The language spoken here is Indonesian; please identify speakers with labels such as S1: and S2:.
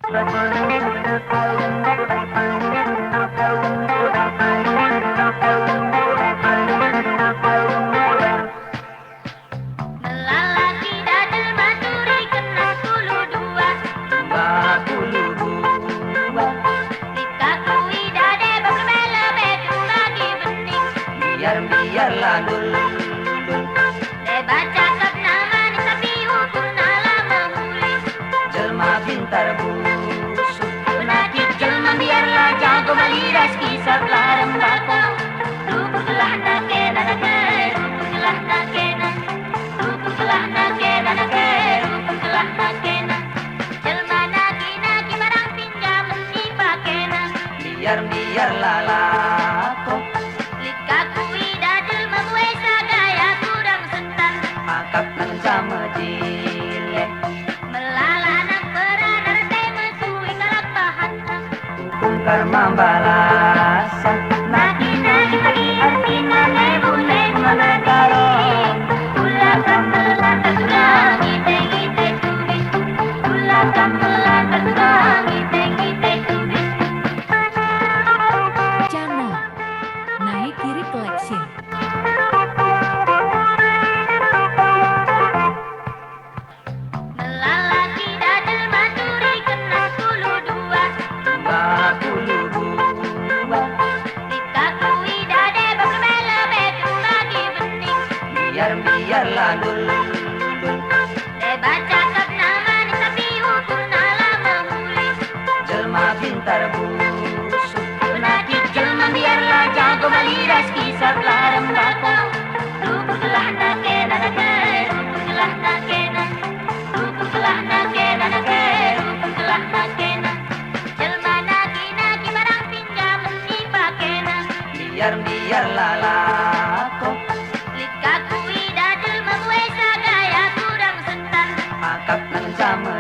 S1: Melalaki dadel maturi kena 22. Dikakui dade berbela bedu lagi bening.
S2: Biar dul
S1: Baca kap nama ni tapi ukur nala memuli.
S2: jelma pintar busuk penakit jelma biarlah jago baliras kisah larang bako
S1: Rukulah nake nanake, rukulah nake na. Rukulah nake nanake, rukulah nake na. Jelma naki naki barang pinjam ni pakena.
S2: biarlah lako
S1: Likakui dadel memwesa gaya kurang sentan.
S2: akap nan sama jile
S1: Melala nak beradar teh mesui kalak bahan.
S2: hukum karma balasan
S1: Naki naki pagi artina nebule
S2: karo
S1: Ulakan melata surang ngite tubis. Ulakan melata surang ngite tubis.
S3: Channel Naik Kiri Collection.
S1: Melalaki dadel maturi kena 22. Dikakui dade berbela bedu lagi bening.
S2: biarlah dul
S1: Baca kap nama ni tapi ukur nala memuli.
S2: jelma pintar busuk penakit jelma biarlah jago baliras kisah larang bako
S1: Rukulah nake nanake, rukulah nake na. Rukulah nake nanake, rukulah nake na. Jelma naki naki barang pinjam ni pakena.
S2: biarlah lako
S1: Likakui dadel memwesa gaya kurang sentan.
S2: akap nan sama